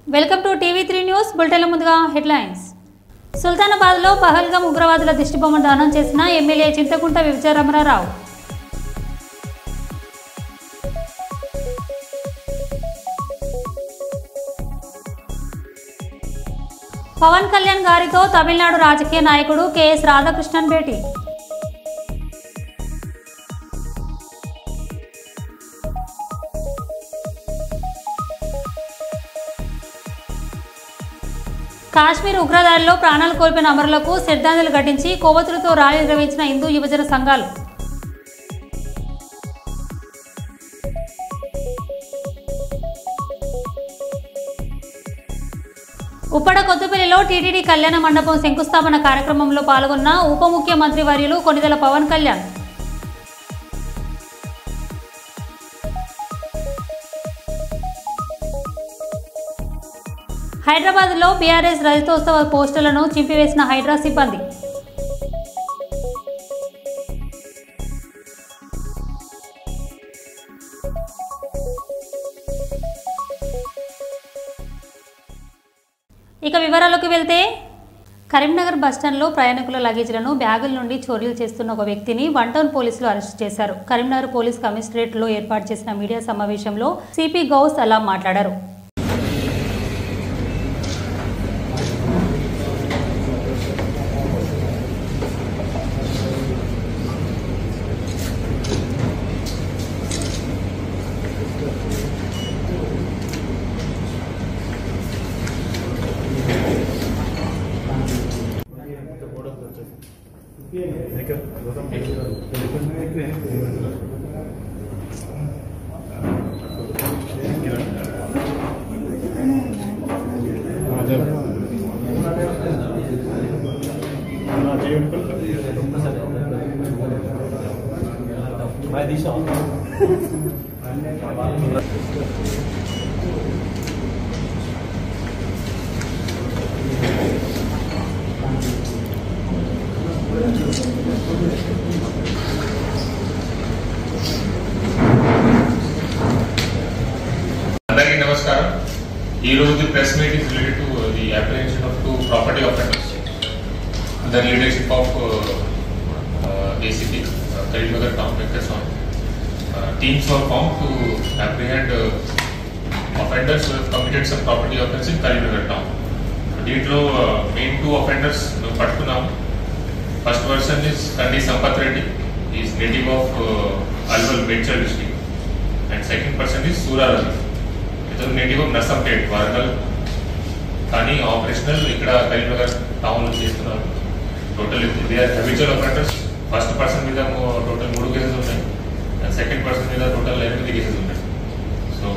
Welcome to టీవీ3 news బులెటిన్ల ముందుగా headlines. సుల్తానాబాద్లో Pahalgam ఉగ్రవాదుల దిష్టిబొమ్మ దానం చేసిన ఎమ్మెల్యే చింతకుంట విజయరమణారావు. పవన్ కళ్యాణ్ గారితో తమిళనాడు రాజకీయ నాయకుడు కెఎస్ రాధాకృష్ణన్ భేటీ. కాశ్మీర్ ఉగ్రదాడిలో ప్రాణాలు కోల్పోయిన అమరులకు శ్రద్ధాంజలి ఘటించి కొవ్వొత్తులతో ర్యాలీ నిర్వహించిన హిందూ యువజన సంఘాలు. ఉప్పడ కొత్తపల్లిలో టీటీడీ కళ్యాణ మండపం శంకుస్థాపన కార్యక్రమంలో పాల్గొన్న ఉప ముఖ్యమంత్రి వర్యులు కొణిదెల పవన్ కళ్యాణ్. హైదరాబాద్లో బీఆర్ఎస్ రజతోత్సవ పోస్టర్లను చింపివేసిన హైడ్రా సిబ్బంది. ఇక వివరాలకు వెళ్తే, కరీంనగర్ బస్టాండ్లో ప్రయాణికుల లగేజ్లను బ్యాగుల నుండి చోరీలు చేస్తున్న ఒక వ్యక్తిని వన్ టౌన్ పోలీసులు అరెస్టు చేశారు. కరీంనగర్ పోలీస్ కమిషనరేట్లో ఏర్పాటు చేసిన మీడియా సమావేశంలో సిపి గౌస్ అలా మాట్లాడారు. అందరికీ నమస్కారం. ఈ రోజు press meet is related to the apprehension of 2 property offenders under leadership of ACP Karimnagar town Venkataswamy. Teams were formed to apprehend offenders who have committed some property offense in Karimnagar town. దీంట్లో main 2 offenders పట్టుకున్నాము. First person is Kandi Sampath Reddy, is native of Alwal Medchal district, and second person is Suraravi, ఇతను native of Narsampet Warangal, కానీ operational ఇక్కడ Karimnagar town లో చేస్తున్నారు. Total they are habitual offenders. First person మీద total 3 cases ఉన్నాయి, and second person మీద టోటల్ 8 కేసెస్ ఉన్నాయి. సో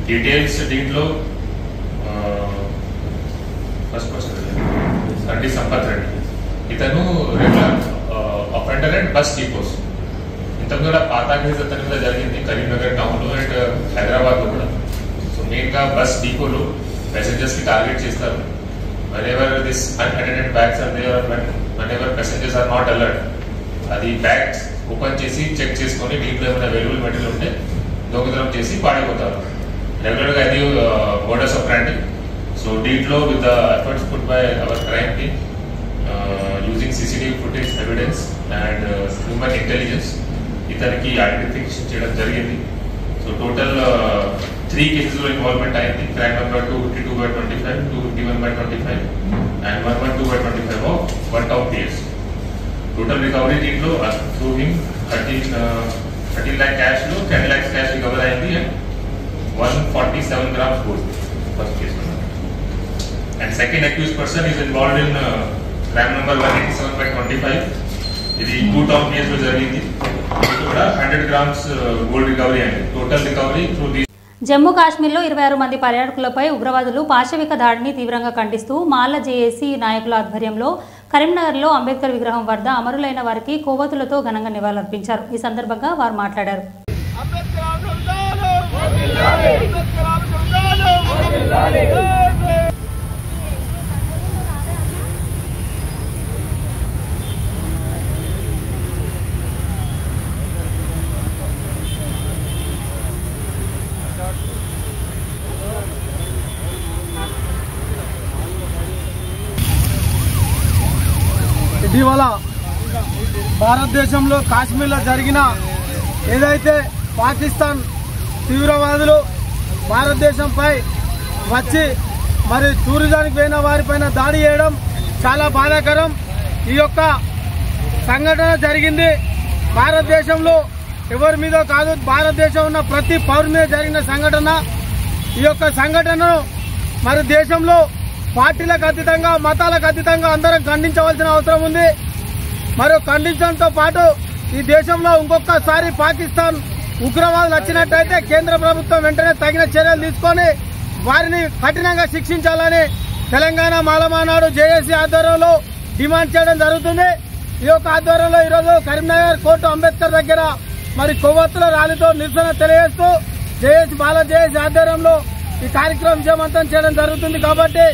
డీటెయిల్స్ దీంట్లో ఫస్ట్ పర్సన్ కండి సంపత్ రెడ్డి, ఇతను regular offender and bus depots. ఇంతకు కూడా పాత కేసు అతని మీద జరిగింది కరీంనగర్ టౌన్ లో అండ్ హైదరాబాద్ లో కూడా. సో మెయిన్ గా బస్ డిపోలో ప్యాసింజర్స్ కి టార్గెట్ చేస్తారు. whenever this unattended bags are there, whenever passengers are not alert, అది బ్యాగ్స్ ఓపెన్ చేసి చెక్ చేసుకొని దీంట్లో ఏమైనా అవైలబుల్ మెటీరియల్ ఉంటే దొంగతనం చేసి పాడిపోతారు. రెగ్యులర్ గా ఇది మోడస్ ఆపరెండి. సో దీంట్లో with the efforts put by our crime team using CCTV footage evidence and human intelligence ఇతనికి ఐడెంటిఫికేషన్ చేయడం జరిగింది. సో టోటల్ 3 కేసెస్లో ఇన్వాల్వ్మెంట్ అయింది. Crime number 252/25, 251/25 and 112/25 of one town PS. Total recovery దీంట్లో proving 13 lakh cash లో 10 lakhs cash recover అయింది and 147 grams gold first case. And second accused person is involved in crime number 187/25. ఇది 2 town PS లో జరిగింది. కూడా 100 grams gold recovery అయింది. Total recovery through the Jammu కాశ్మీర్లో 26 మంది పర్యాటకులపై ఉగ్రవాదులు పాశవిక దాడిని తీవ్రంగా ఖండిస్తూ మాల జేఏసీ నాయకుల ఆధ్వర్యంలో కరీంనగర్లో అంబేద్కర్ విగ్రహం వద్ద అమరులైన వారికి కొవ్వొత్తులతో ఘనంగా నివాళులర్పించారు. ఈ సందర్భంగా వారు మాట్లాడారు. ఇటీవల భారతదేశంలో కాశ్మీర్లో జరిగిన ఏదైతే పాకిస్తాన్ తీవ్రవాదులు భారతదేశంపై వచ్చి మరి టూరిజానికి పోయిన వారిపైన దాడి చేయడం చాలా బాధాకరం. ఈ యొక్క సంఘటన జరిగింది భారతదేశంలో ఎవరి మీద కాదు, భారతదేశం ఉన్న ప్రతి పౌరు మీద జరిగిన సంఘటన. ఈ యొక్క సంఘటనను మరి దేశంలో పార్టీలకు అతీతంగా మతాలకు అతీతంగా అందరం ఖండించవలసిన అవసరం ఉంది. మరియు ఖండించడంతో పాటు ఈ దేశంలో ఇంకొకసారి పాకిస్తాన్ ఉగ్రవాదులు వచ్చినట్టయితే కేంద్ర ప్రభుత్వం వెంటనే తగిన చర్యలు తీసుకొని వారిని కఠినంగా శిక్షించాలని తెలంగాణ మాలమానాడు జేఏసీ ఆధ్వర్యంలో డిమాండ్ చేయడం జరుగుతుంది. ఈ యొక్క ఆధ్వర్యంలో ఈరోజు కరీంనగర్ కోర్టు అంబేద్కర్ దగ్గర మరి కొవ్వొత్తుల ర్యాలీతో నిరసన తెలియజేస్తూ జేఏసీ ఆధ్వర్యంలో ఈ కార్యక్రమం విజయవంతం చేయడం జరుగుతుంది. కాబట్టి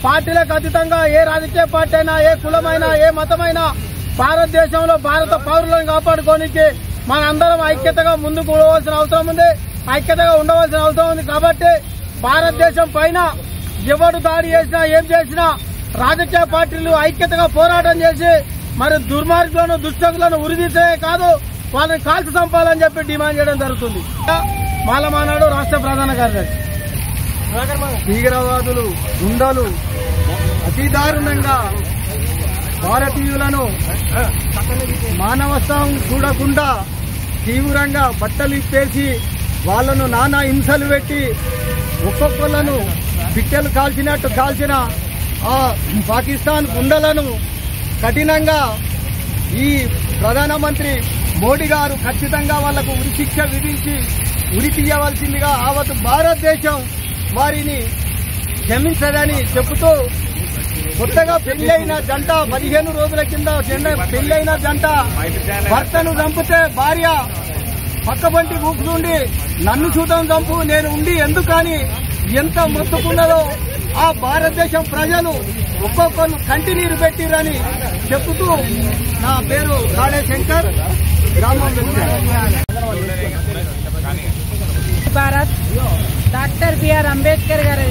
పార్టీలకు అతీతంగా ఏ రాజకీయ పార్టీ అయినా, ఏ కులమైనా, ఏ మతమైనా భారతదేశంలో భారత పౌరులను కాపాడుకోనికి మనందరం ఐక్యతగా ముందుకు పోవాల్సిన అవసరం ఉంది, ఐక్యతగా ఉండవలసిన అవసరం ఉంది. కాబట్టి భారతదేశం పైన ఎవరు దాడి చేసినా ఏం చేసినా రాజకీయ పార్టీలు ఐక్యతగా పోరాటం చేసి మరి దుర్మార్గులను దుష్టకులను ఉరిదీసే కాదు వాళ్ళని కాల్చి చంపాలని చెప్పి డిమాండ్ చేయడం జరుగుతుంది. మాలమానాడు రాష్ట్ర ప్రధాన కార్యదర్శి. తీవ్రవాదులు గుండాలు అతి దారుణంగా భారతీయులను మానవత్వం చూడకుండా తీవ్రంగా బట్టలు ఇప్పేసి వాళ్లను నానా హింసలు పెట్టి ఒక్కొక్కలను బిడ్డలు కాల్చినట్టు కాల్చిన ఆ పాకిస్తాన్ గుండలను కఠినంగా ఈ ప్రధానమంత్రి మోడీ గారు ఖచ్చితంగా వాళ్లకు ఉరిశిక్ష విధించి ఉరి తీయవలసిందిగా యావత్ భారతదేశం వారిని క్షమించదని చెబుతూ కొత్తగా పెళ్లైన జంట 15 రోజుల కింద పెళ్లైన జంట భర్తను చంపితే భార్య పక్కబంటి కూర్చుండి నన్ను చూద్దాం చంపు నేను ఉండి ఎందుకని ఎంత మొత్తుకున్నదో ఆ భారతదేశం ప్రజలు ఒక్కొక్కరు కంటి నీరు పెట్టిరని చెబుతూ నా పేరు కాళే శంకర్, గ్రామం భారత్ డాక్టర్ బిఆర్ అంబేద్కర్ గారి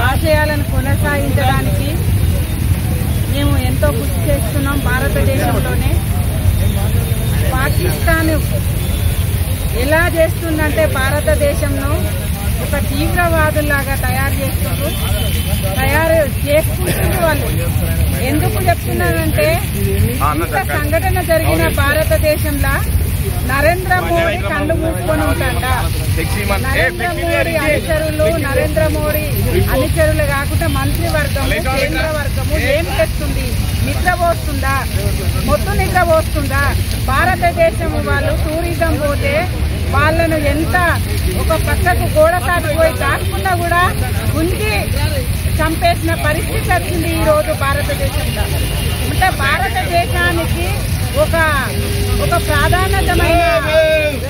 ఆశయాలను కొనసాగించడానికి మేము ఎంతో కృషి చేస్తున్నాం. భారతదేశంలోనే పాకిస్తాన్ ఎలా చేస్తుందంటే భారతదేశంలో ఒక తీవ్రవాదుల్లాగా తయారు చేసుకుంటూ వాళ్ళు. ఎందుకు చెప్తున్నానంటే ఇంత సంఘటన జరిగిన భారతదేశంలో నరేంద్ర మోడీ కళ్ళు మూసుకొని ఉంటాడ. నరేంద్ర మోడీ అనుచరులు కాకుండా మంత్రివర్గము కేంద్ర వర్గము ఏం చేస్తుంది? నిద్రపోస్తుందా? మొత్తం నిద్రపోస్తుందా? భారతదేశం వాళ్ళు టూరిజం పోతే వాళ్ళను ఎంత ఒక పక్కకు గోడ సాటిపోయి దాక్కుండా కూడా గుంజి చంపేసిన పరిస్థితి వచ్చింది ఈ రోజు భారతదేశంలో. అంటే భారతదేశానికి ఒక ప్రాధాన్యతమైన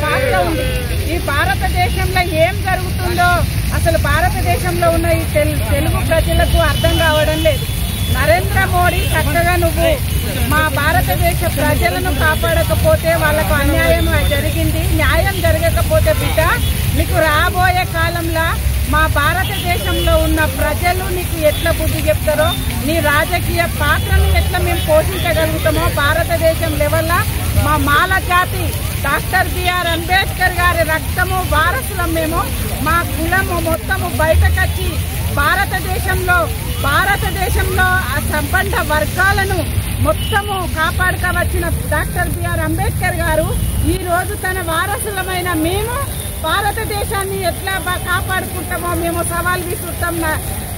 పాత్ర ఉంది. ఈ భారతదేశంలో ఏం జరుగుతుందో అసలు భారతదేశంలో ఉన్న ఈ తెలుగు ప్రజలకు అర్థం కావడం లేదు. నరేంద్ర మోడీ చక్కగా నువ్వు మా భారతదేశ ప్రజలను కాపాడకపోతే వాళ్ళకు అన్యాయం జరిగింది, న్యాయం జరగకపోతే బిడ్డ నీకు రాబోయే కాలంలో మా భారతదేశంలో ఉన్న ప్రజలు నీకు ఎట్లా బుద్ధి చెప్తారో, నీ రాజకీయ పాత్రను ఎట్లా మేము పోషించగలుగుతామో భారతదేశం లెవెల్లో మా మాల జాతి డాక్టర్ బిఆర్ అంబేద్కర్ గారి రక్తము వారసులం మేము. మా కులము మొత్తము బయటకొచ్చి భారతదేశంలో ఆ సంబంధ వర్గాలను మొత్తము కాపాడుతూ వచ్చిన డాక్టర్ బిఆర్ అంబేద్కర్ గారు ఈ రోజు తన వారసులమైన మేము భారతదేశాన్ని ఎట్లా కాపాడుకుంటామో మేము సవాల్ విసురుతాం.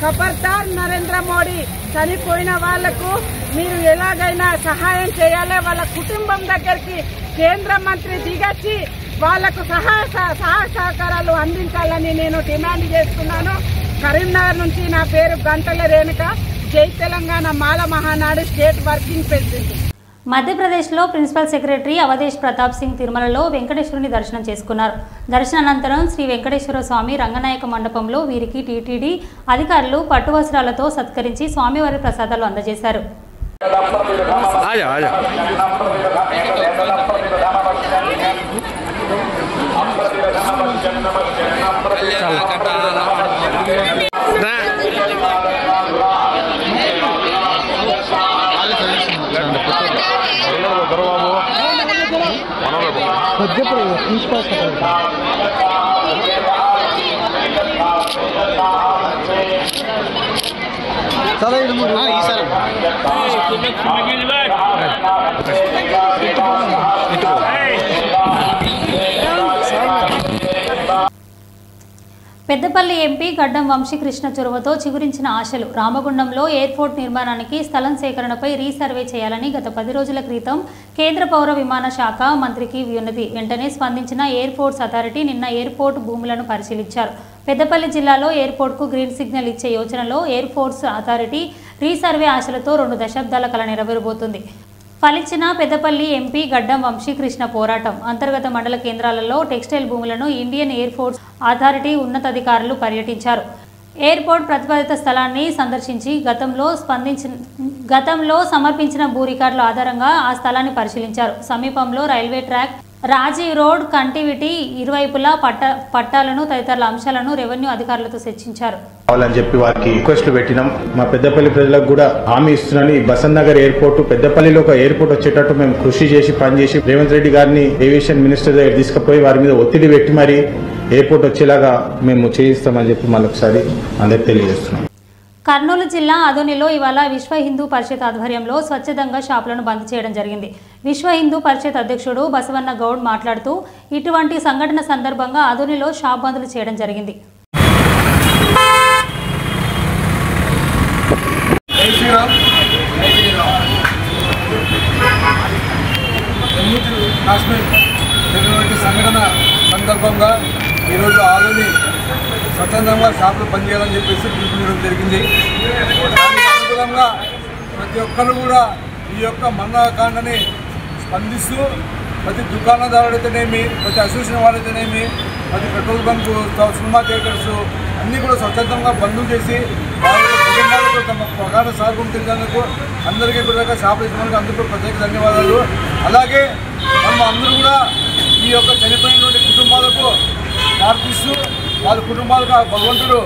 ఖబర్దార్ నరేంద్ర మోడీ, చనిపోయిన వాళ్లకు మీరు ఎలాగైనా సహాయం చేయాలి. వాళ్ళ కుటుంబం దగ్గరికి కేంద్ర మంత్రి దిగొచ్చి వాళ్లకు సహాయ సహకారాలు అందించాలని నేను డిమాండ్ చేస్తున్నాను. కరీంనగర్ నుంచి నా పేరు గంటల రేణుక, జై తెలంగాణ మాల మహానాడు స్టేట్ వర్కింగ్ ప్రెసిడెంట్. మధ్యప్రదేశ్లో ప్రిన్సిపల్ సెక్రటరీ అవధేష్ ప్రతాప్ సింగ్ తిరుమలలో వెంకటేశ్వరుని దర్శనం చేసుకున్నారు. దర్శనానంతరం శ్రీ వెంకటేశ్వర స్వామి రంగనాయక మండపంలో వీరికి టీటీడీ అధికారులు పట్టు వస్త్రాలతో సత్కరించి స్వామివారి ప్రసాదాలు అందజేశారు. పెద్దపల్లి ఎంపీ గడ్డం వంశీకృష్ణ చొరవతో చిగురించిన ఆశలు. రామగుండంలో ఎయిర్పోర్ట్ నిర్మాణానికి స్థలం సేకరణపై రీసర్వే చేయాలని గత 10 రోజుల క్రితం కేంద్ర పౌర విమాన శాఖ మంత్రికి ఉన్నది. వెంటనే స్పందించిన ఎయిర్పోర్ట్స్ అథారిటీ నిన్న ఎయిర్పోర్ట్ భూములను పరిశీలించారు. పెద్దపల్లి జిల్లాలో ఎయిర్పోర్ట్కు గ్రీన్ సిగ్నల్ ఇచ్చే యోచనలో ఎయిర్పోర్ట్స్ అథారిటీ రీసర్వే ఆశలతో 2 దశాబ్దాల కల నెరవేరబోతుంది. ఫలించిన పెద్దపల్లి ఎంపీ గడ్డం వంశీకృష్ణ పోరాటం. అంతర్గత మండల కేంద్రాలలో టెక్స్టైల్ భూములను ఇండియన్ ఎయిర్ ఫోర్స్ అథారిటీ ఉన్నతాధికారులు పర్యటించారు. ఎయిర్పోర్ట్ ప్రతిపాదిత స్థలాన్ని సందర్శించి గతంలో సమర్పించిన భూ రికార్డుల ఆధారంగా ఆ స్థలాన్ని పరిశీలించారు. సమీపంలో railway track, Rajiv road, connectivity, ఇరువైపులా పట్టాలను తదితర అంశాలను రెవెన్యూ అధికారులతో చర్చించారు. కావాలని చెప్పి వారికి రిక్వెస్ట్లు పెట్టినాం. మా పెద్దపల్లి ప్రజలకు కూడా హామీ ఇస్తున్నాను. ఈ బసంత్ నగర్ ఎయిర్పోర్ట్ పెద్దపల్లిలో ఒక ఎయిర్పోర్ట్ వచ్చేటట్టు మేము కృషి చేసి పనిచేసి రేవంత్ రెడ్డి గారిని ఏవియేషన్ మినిస్టర్ దగ్గర తీసుకుపోయి వారి మీద ఒత్తిడి పెట్టి మరి ఎయిర్పోర్ట్ వచ్చేలాగా మేము చేయిస్తామని చెప్పి మరొకసారి అందరికి తెలియజేస్తున్నాం. కర్నూలు జిల్లా అదోనిలో ఇవాళ విశ్వ హిందూ పరిషత్ ఆధ్వర్యంలో స్వచ్ఛందంగా షాపులను బంద్ చేయడం జరిగింది. విశ్వ హిందూ పరిషత్ అధ్యక్షుడు బసవన్న గౌడ్ మాట్లాడుతూ ఇటువంటి సంఘటన సందర్భంగా అదోనిలో షాప్ బందులు చేయడం జరిగింది. సంఘటన సందర్భంగా ఈరోజు ఆలోని స్వతంత్రంగా షాపులు పనిచేయాలని చెప్పేసి పిలుపునివ్వడం జరిగింది. అనుకూలంగా ప్రతి ఒక్కరు కూడా ఈ యొక్క మంగళకాండని స్పందిస్తూ ప్రతి దుకాణదారుడైతేనేమి, ప్రతి అసోసియేషన్ వారైతేనేమి, ప్రతి పెట్రోల్ బంకు, సినిమా థియేటర్స్ అన్నీ కూడా స్వచ్ఛందంగా బంధులు చేసి వాళ్ళ కుటుంబాలకు తమ ప్రగాఢ సహకరించేందుకు అందరికీ కూడా షాపులు ఇచ్చినందుకు అందరికీ ప్రత్యేక ధన్యవాదాలు. అలాగే మనం అందరూ కూడా ఈ యొక్క చనిపోయినటువంటి కుటుంబాలకు ప్రార్థిస్తూ వాళ్ళ కుటుంబాలకు భగవంతుడు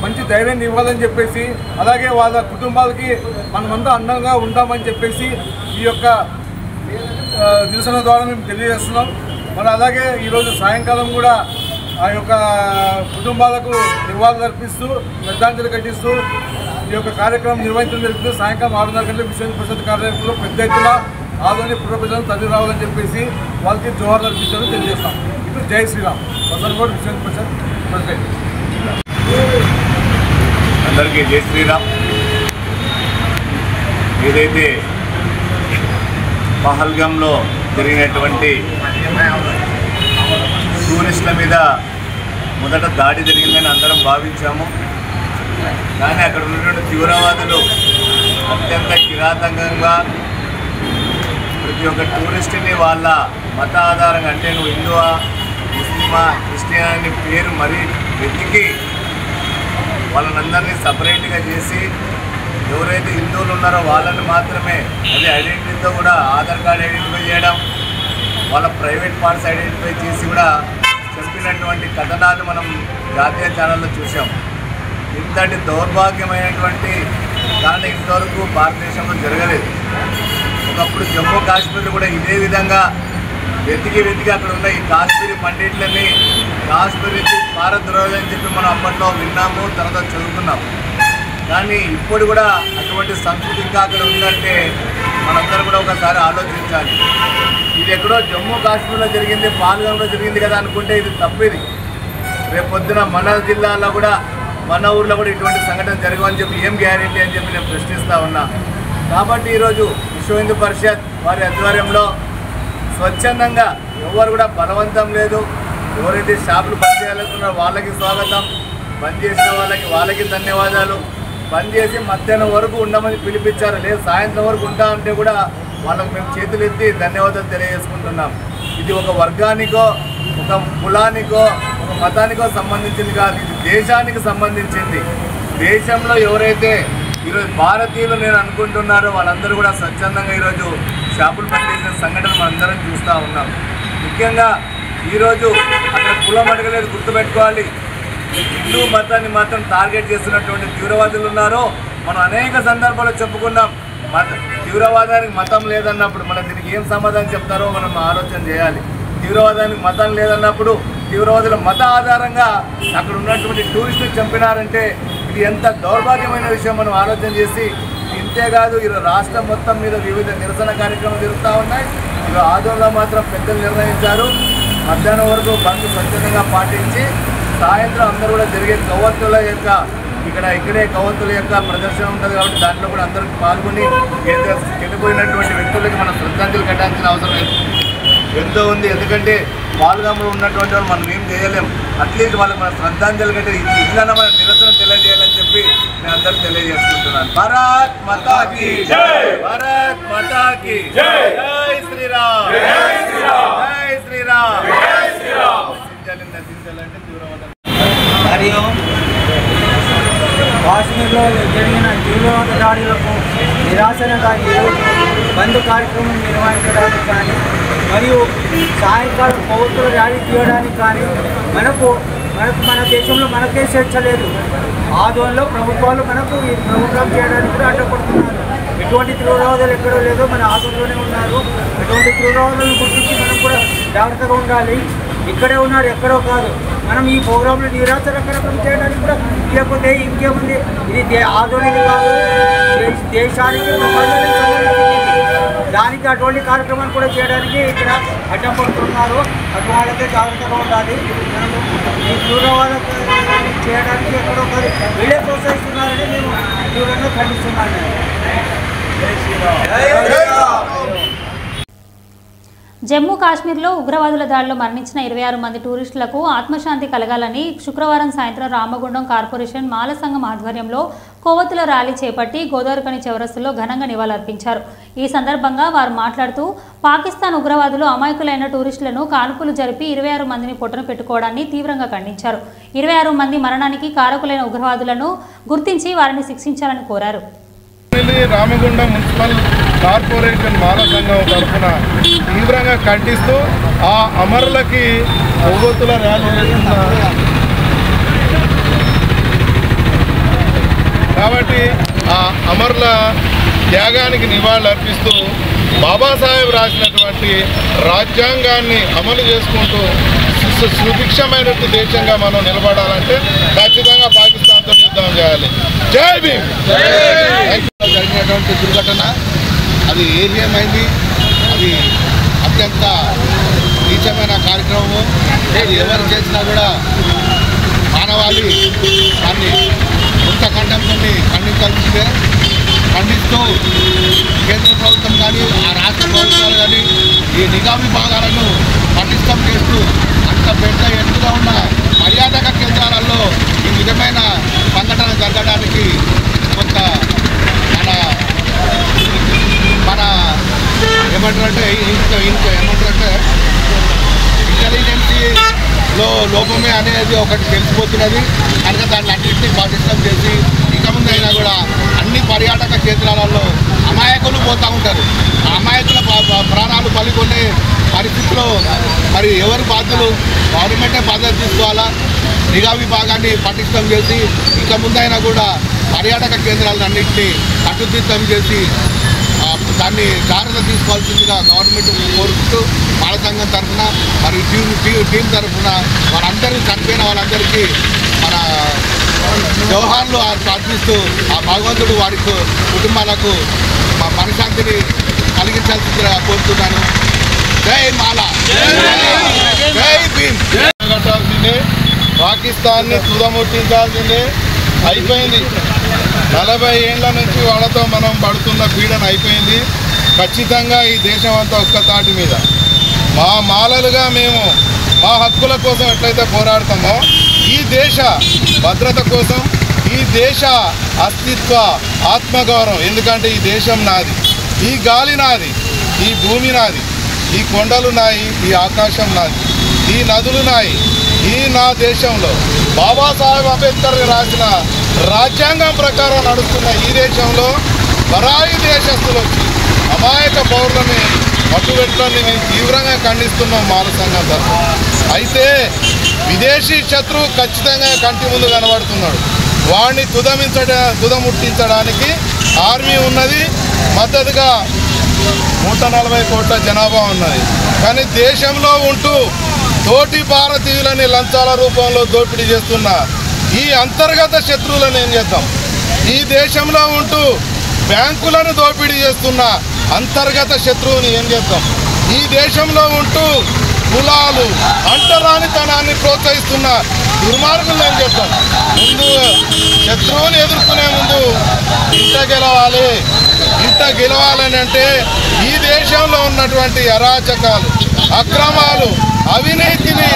మంచి ధైర్యాన్ని ఇవ్వాలని చెప్పేసి, అలాగే వాళ్ళ కుటుంబాలకి మనమంతా అందంగా ఉంటామని చెప్పేసి ఈ యొక్క నిరసన ద్వారా మేము తెలియజేస్తున్నాం. మరి అలాగే ఈరోజు సాయంకాలం కూడా ఆ యొక్క కుటుంబాలకు నివాళులు అర్పిస్తూ శ్రద్ధాంజలి ఘటిస్తూ ఈ యొక్క కార్యక్రమం నిర్వహించడం జరుగుతుంది. సాయంకాలం 6:30 గంటలకు విశ్వ పరిషత్ కార్యాలయంలో పెద్ద ఎత్తున ఆదోని పూర్వ ప్రజలను తరలి రావాలని చెప్పేసి వాళ్ళకి జోహార్లు అర్పించాలని తెలియజేస్తాం. ఇప్పుడు జై శ్రీరామ్. వసంతగౌడ్ విశ్వ పరిషత్ ప్రెసిడెంట్. అందరికీ జై శ్రీరామ్. ఏదైతే పహల్గాంలో జరిగినటువంటి టూరిస్టుల మీద మొదట దాడి జరిగిందని అందరం భావించాము. కానీ అక్కడ ఉన్నటువంటి తీవ్రవాదులు అత్యంత కిరాతకంగా ప్రతి ఒక్క టూరిస్టుని వాళ్ళ మత ఆధారంగా, అంటే నువ్వు హిందువా, ముస్లిమా, క్రిస్టియన్ అని పేరు మరీ వెతికి వాళ్ళనందరినీ సపరేట్గా చేసి ఎవరైతే హిందువులు ఉన్నారో వాళ్ళని మాత్రమే అదే ఐడెంటిటీతో కూడా ఆధార్ కార్డు ఐడెంటిఫై చేయడం, వాళ్ళ ప్రైవేట్ పార్ట్స్ ఐడెంటిఫై చేసి కూడా చంపినటువంటి కథనాలు మనం జాతీయ ఛానల్లో చూసాం. ఇంతటి దౌర్భాగ్యమైనటువంటి దాన్ని ఇంతవరకు భారతదేశంలో జరగలేదు. ఒకప్పుడు జమ్మూ కాశ్మీర్లో కూడా ఇదే విధంగా వెతికి అక్కడ ఉన్న ఈ కాశ్మీరీ పండిట్లని కాశ్మీర్ నుంచి పారద్రోలని చెప్పి మనం అప్పట్లో విన్నాము, తర్వాత చదువుకున్నాము. కానీ ఇప్పుడు కూడా అటువంటి సంస్కృతి ఇంకా అక్కడ ఉందంటే మనందరూ కూడా ఒకసారి ఆలోచించాలి. ఇది ఎక్కడో జమ్మూ కాశ్మీర్లో జరిగింది, పాల్గొనలో జరిగింది కదా అనుకుంటే ఇది తప్పిది. రేపు పొద్దున మన జిల్లాలో కూడా, మన ఊర్లో కూడా ఇటువంటి సంఘటన జరగవని చెప్పి ఏం గ్యారెంటీ అని చెప్పి నేను ప్రశ్నిస్తూ ఉన్నా. కాబట్టి ఈరోజు విశ్వ హిందూ పరిషత్ వారి ఆధ్వర్యంలో స్వచ్ఛందంగా ఎవరు కూడా బలవంతం లేదు. ఎవరైతే షాపులు బంద్ చేయాలనుకున్నారో వాళ్ళకి స్వాగతం, బంద్ చేసిన వాళ్ళకి ధన్యవాదాలు. బంద్ చేసి మధ్యాహ్నం వరకు ఉండమని పిలిపించారు, లేదు సాయంత్రం వరకు ఉంటా అంటే కూడా వాళ్ళకు మేము చేతులు ఎత్తి ధన్యవాదాలు తెలియజేసుకుంటున్నాం. ఇది ఒక వర్గానికో, ఒక కులానికో, ఒక మతానికో సంబంధించింది కాదు, ఇది దేశానికి సంబంధించింది. దేశంలో ఎవరైతే ఈరోజు భారతీయులు నేను అనుకుంటున్నారో వాళ్ళందరూ కూడా స్వచ్ఛందంగా ఈరోజు షాపులు పనిచేసిన సంఘటన మనందరం చూస్తూ ఉన్నాం. ముఖ్యంగా ఈరోజు అక్కడ కులం అడగలేదు, గుర్తుపెట్టుకోవాలి. హిందూ మతాన్ని మాత్రం టార్గెట్ చేస్తున్నటువంటి తీవ్రవాదులు ఉన్నారో మనం అనేక సందర్భాల్లో చెప్పుకున్నాం. తీవ్రవాదానికి మతం లేదన్నప్పుడు మనం దీనికి ఏం సమాధానం చెప్తారో మనం ఆలోచన చేయాలి. తీవ్రవాదానికి మతం లేదన్నప్పుడు తీవ్రవాదుల మత ఆధారంగా అక్కడ ఉన్నటువంటి టూరిస్టులు చంపినారంటే ఇది ఎంత దౌర్భాగ్యమైన విషయం మనం ఆలోచన చేసి, ఇంతేకాదు ఈరోజు రాష్ట్రం మొత్తం మీద వివిధ నిరసన కార్యక్రమాలు జరుగుతూ ఉన్నాయి. ఈరోజు ఆదోళనలో మాత్రం పెద్దలు నిర్ణయించారు మధ్యాహ్నం వరకు బంద్ స్వచ్ఛందంగా పాటించి సాయంత్రం అందరూ కూడా జరిగే కవ్వొత్తుల యొక్క ఇక్కడే కవ్వొత్తుల యొక్క ప్రదర్శన ఉంటుంది కాబట్టి దాంట్లో కూడా అందరూ పాల్గొని చనిపోయినటువంటి వ్యక్తులకి మనం శ్రద్ధాంజలి కట్టాల్సిన అవసరం ఎంతో ఉంది. ఎందుకంటే పాల్గొనలో ఉన్నటువంటి వాళ్ళు మనం ఏం చేయలేం, అట్లీస్ట్ వాళ్ళకి మన శ్రద్ధాంజలి కంటే ఇట్లా మన నిరసన తెలియజేయాలని చెప్పి నేను అందరూ తెలియజేసుకుంటున్నాను. భారత్ మాతా కీ జై, భారత్ మాతా కీ జై, జై శ్రీరామ్, జై శ్రీరామ్, జై శ్రీరామ్, జై శ్రీరామ్. నశించాలంటే తీవ్రవాదం. మరియు కాశ్మీర్లో జరిగిన తీవ్రవాద దాడులకు నిరాశనగా ఈరోజు బంద్ కార్యక్రమం నిర్వహించడానికి కానీ మరియు సాయంకాలం పౌరుల ర్యాలీ తీయడానికి కానీ మనకు మన దేశంలో మనకే స్వేచ్ఛ లేదు. ఆందోళనలో ప్రభుత్వాలు మనకు ఈ ప్రోగ్రాం చేయడానికి కూడా అడ్డపడుతున్నారు. ఎటువంటి తీవ్రవాదాలు ఎక్కడో లేదో మన ఆందోళనలోనే ఉన్నారు. ఎటువంటి తీవ్రవాదాలను గుర్తించి మనం కూడా జాగ్రత్తగా ఉండాలి. ఇక్కడే ఉన్నారు, ఎక్కడో కాదు. మనం ఈ ప్రోగ్రాంలో నిరాశనకరం చేయడానికి కూడా లేకపోతే ఇంకేముంది, ఇది ఆందోళన కాదు, దేశానికి దానికి అటువంటి కార్యక్రమాలు కూడా చేయడానికి ఇక్కడ అడ్డం పడుతున్నారు. అటు వాళ్ళకే జాగ్రత్తగా ఉండాలి. మనము ఈ తీవ్రవాదం చేయడానికి ఎక్కడో కాదు వీళ్ళే ప్రోత్సహిస్తున్నారని మేము తీవ్రంగా ఖండిస్తున్నాను. జమ్మూ కాశ్మీర్లో ఉగ్రవాదుల దాడిలో మరణించిన 26 మంది టూరిస్టులకు ఆత్మశాంతి కలగాలని శుక్రవారం సాయంత్రం రామగుండం కార్పొరేషన్ మాల సంఘం ఆధ్వర్యంలో కొవ్వొత్తుల ర్యాలీ చేపట్టి గోదావరికని చౌరస్తాలో ఘనంగా నివాళులర్పించారు. ఈ సందర్భంగా వారు మాట్లాడుతూ పాకిస్తాన్ ఉగ్రవాదులు అమాయకులైన టూరిస్టులను కాల్పులు జరిపి 26 మందిని పొట్టన పెట్టుకోవడాన్ని తీవ్రంగా ఖండించారు. 26 మంది మరణానికి కారకులైన ఉగ్రవాదులను గుర్తించి వారిని శిక్షించాలని కోరారు. రామగుండం మున్సిపల్ కార్పొరేషన్ మాల సంఘం తరఫున తీవ్రంగా ఖండిస్తూ ఆ అమరులకి కొవ్వొత్తుల ర్యాలీ కాబట్టి ఆ అమరుల త్యాగానికి నివాళులు అర్పిస్తూ బాబాసాహెబ్ రాసినటువంటి రాజ్యాంగాన్ని అమలు చేసుకుంటూ సుభిక్షమైన దేశంగా మనం నిలబడాలంటే ఖచ్చితంగా పాకిస్తాన్తో యుద్ధం చేయాలి. జై భీమ్. జరిగినటువంటి దుర్ఘటన అది ఏమైంది, అది అత్యంత నీచమైన కార్యక్రమము. అది ఎవరు చేసినా కూడా మానవాళి దాన్ని కొత్త ఖండంతో ఖండించాల్సిందే. ఖండిస్తూ కేంద్ర ప్రభుత్వం కానీ ఆ రాష్ట్ర ప్రభుత్వాలు కానీ ఈ నిఘా విభాగాలను పటిష్టం చేస్తూ అంత పెద్ద ఎత్తుగా ఉన్న పర్యాటక కేంద్రాలలో ఈ విధమైన సంఘటన జరగడానికి కొంత మన ఏమంటారంటే ఇంటెలిజెన్సీలో లోపమే అనేది ఒకటి తెలిసిపోతున్నది. కనుక దాన్ని అన్నింటినీ పటిష్టం చేసి ఇక ముందు అయినా కూడా అన్ని పర్యాటక కేంద్రాలలో అమాయకులు పోతూ ఉంటారు. ఆ అమాయకుల ప్రాణాలు పలికొనే పరిస్థితిలో మరి ఎవరు బాధ్యులు? గవర్నమెంటే బాధ్యత తీసుకోవాలా. నిఘా విభాగాన్ని పటిష్టం చేసి ఇక ముందైనా కూడా పర్యాటక కేంద్రాలన్నింటినీ కట్టుదిట్టం చేసి దాన్ని జాగ్రత్త తీసుకోవాల్సిందిగా గవర్నమెంట్ కోరుకుంటూ మాల సంఘం తరఫున మరి టీం తరఫున వాళ్ళందరూ చనిపోయిన వాళ్ళందరికీ మన జవహర్లు ప్రార్థిస్తూ ఆ భగవంతుడు వారి కుటుంబాలకు మా మనశాంతిని కలిగించాల్సిందిగా కోరుతున్నాను. జై మాల, జై భీమ్. కట్టాల్సిందే, పాకిస్తాన్ని తుదముట్టించాల్సిందే. అయిపోయింది. 40 ఏళ్ల నుంచి వాళ్ళతో మనం పడుతున్న పీడన అయిపోయింది. ఖచ్చితంగా ఈ దేశం అంతా ఒక్క తాటి మీద మా మాలలుగా మేము మా హక్కుల కోసం ఎట్లయితే పోరాడతామో ఈ దేశ భద్రత కోసం, ఈ దేశ అస్తిత్వ ఆత్మగౌరవం, ఎందుకంటే ఈ దేశం నాది, ఈ గాలి నాది, ఈ భూమి నాది, ఈ కొండలు నాయి, ఈ ఆకాశం నాది, ఈ నదులు నాయి. ఈ నా దేశంలో బాబాసాహెబ్ అంబేద్కర్ రాసిన రాజ్యాంగం ప్రకారం నడుస్తున్న ఈ దేశంలో పరాయి దేశస్తులు వచ్చి అమాయక పౌరులని మట్టుబెట్టడాన్ని మేము తీవ్రంగా ఖండిస్తున్నాం మాల సంఘం తరఫున. అయితే విదేశీ శత్రువు ఖచ్చితంగా కంటి ముందు కనబడుతున్నాడు. వాడిని తుదముట్టించడానికి ఆర్మీ ఉన్నది, మద్దతుగా 140 కోట్ల జనాభా ఉన్నది. కానీ దేశంలో ఉంటూ తోటి భారతీయులని లంచాల రూపంలో దోపిడీ చేస్తున్న ఈ అంతర్గత శత్రువులను ఏం చేద్దాం? ఈ దేశంలో ఉంటూ బ్యాంకులను దోపిడీ చేస్తున్న అంతర్గత శత్రువుని ఏం చేద్దాం? ఈ దేశంలో ఉంటూ కులాలు అంటరానితనాన్ని ప్రోత్సహిస్తున్న దుర్మార్గులు ఏం చేద్దాం? ముందు శత్రువుని ఎదుర్కొనే ముందు ఇంట గెలవాలి. ఇంట గెలవాలని అంటే ఈ దేశంలో ఉన్నటువంటి అరాచకాలు, అక్రమాలు, అవినీతిని.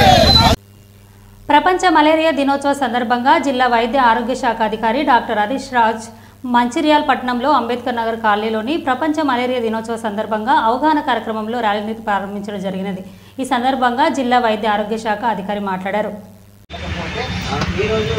ప్రపంచ మలేరియా దినోత్సవ సందర్భంగా జిల్లా వైద్య ఆరోగ్య శాఖ అధికారి డాక్టర్ హరీష్ రాజ్ మంచిర్యాల పట్టణంలో అంబేద్కర్ నగర్ కాలనీలోని ప్రపంచ మలేరియా దినోత్సవ సందర్భంగా అవగాహన కార్యక్రమంలో ర్యాలీని ప్రారంభించడం జరిగినది. ఈ సందర్భంగా జిల్లా వైద్య ఆరోగ్య శాఖ అధికారి మాట్లాడారు. ఈరోజు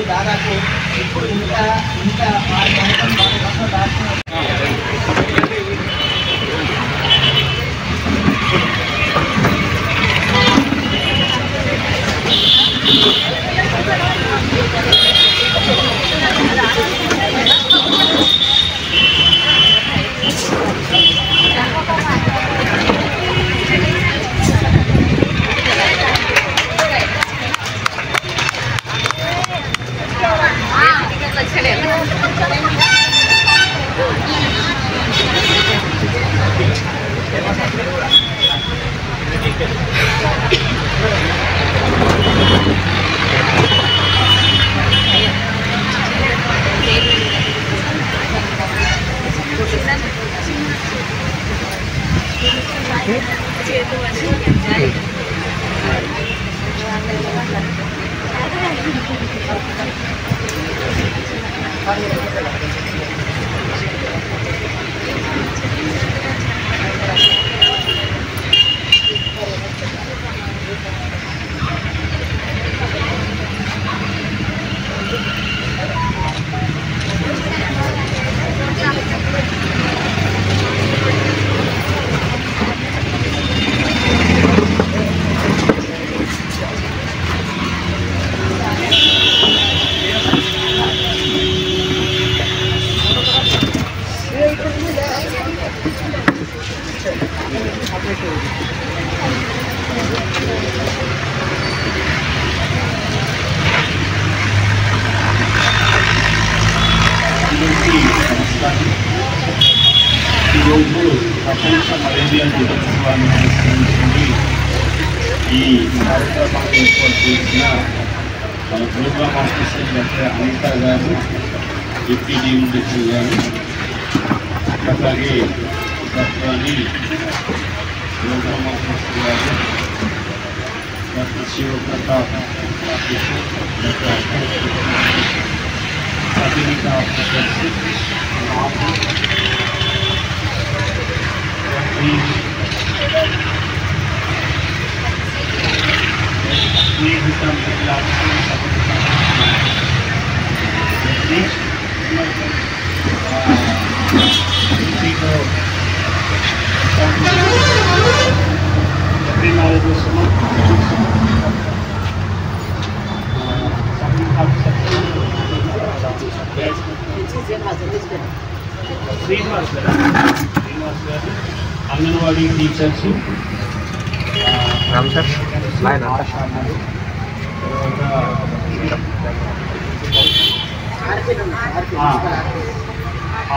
ప్రపంచ మలేరియా దినోత్సవాన్ని పురస్కరించుకుని ఈ కార్యక్రమాన్ని ఏర్పాటు చేసిన మన ప్రోగ్రామ్ ఆఫీసర్ డాక్టర్ అనిత గారు, డిప్యూటీ డీఎండీ గారు, అలాగే డాక్టర్ అనిల్ ప్రోగ్రామ్ ఆఫీసర్ గారు, doctor Shivapratap officer, doctor Abhineetha officers, Anganwadi teachers,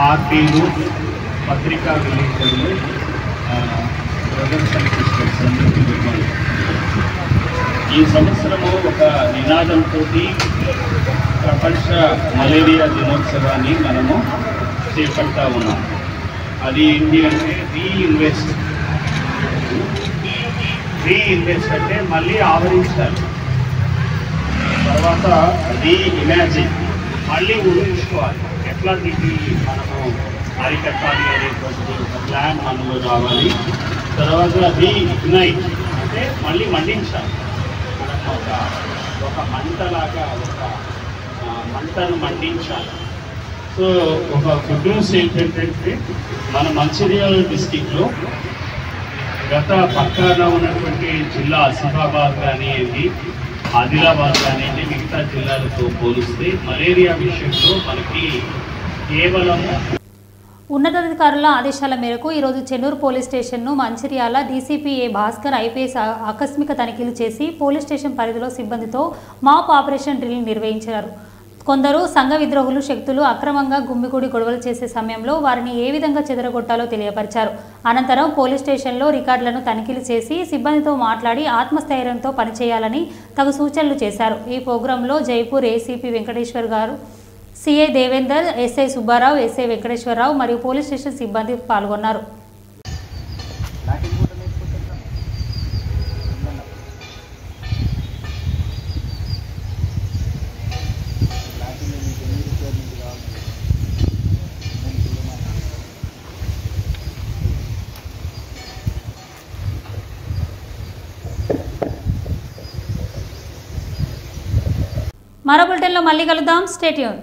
ఆర్టీలు, పత్రికా విలేకరులు, బ్రదర్స్ అండ్ సిస్టర్స్ అందరికీ చెప్పాలి. ఈ సంవత్సరము ఒక నినాదంతో ప్రపంచ మలేరియా దినోత్సవాన్ని మనము చేపడతా ఉన్నాం. అది ఏంటి అంటే రీఇన్వెస్ట్ అంటే మళ్ళీ ఆవరించాలి, తర్వాత రీఇమాజిన్ మళ్ళీ ఊహించుకోవాలి, ఎట్లా దీన్ని మనము అరికట్టాలి అనేటువంటి ఒక ప్లాన్ మనలో రావాలి. తర్వాత రీఇగ్నైట్ అంటే మళ్ళీ మండించాలి, మనకు ఒక మంటలాగా ఒక మంటను మండించాలి. సో ఒక గుడ్ న్యూస్ ఏంటంటే మన మంచిర్యాల డిస్టిక్లో గత పక్కన ఉన్నటువంటి జిల్లా ఆసిఫాబాద్ కానివ్వండి, ఆదిలాబాద్ కానివ్వండి, మిగతా జిల్లాలతో పోలిస్తే మలేరియా విషయంలో మనకి కేవలం ఉన్నతాధికారుల ఆదేశాల మేరకు ఈరోజు చెన్నూరు పోలీస్ స్టేషన్ను మంచిర్యాల డీసీపీ ఏ భాస్కర్ ఐపీఎస్ ఆకస్మిక తనిఖీలు చేసి పోలీస్ స్టేషన్ పరిధిలో సిబ్బందితో మాప్ ఆపరేషన్ డ్రిల్ నిర్వహించారు. కొందరు సంఘ విద్రోహులు శక్తులు అక్రమంగా గుమ్మిగూడి గొడవలు చేసే సమయంలో వారిని ఏ విధంగా చెదరగొట్టాలో తెలియపరిచారు. అనంతరం పోలీస్ స్టేషన్లో రికార్డులను తనిఖీలు చేసి సిబ్బందితో మాట్లాడి ఆత్మస్థైర్యంతో పనిచేయాలని తగు సూచనలు చేశారు. ఈ ప్రోగ్రాంలో జైపూర్ ఏసీపీ వెంకటేశ్వర్ గారు, CI Devender, SI Subbarao, SI Venkateswararao మరియు పోలీస్ స్టేషన్ సిబ్బంది పాల్గొన్నారు. మరో బులెటిన్లో మళ్ళీ కలుద్దాం. Stay tune.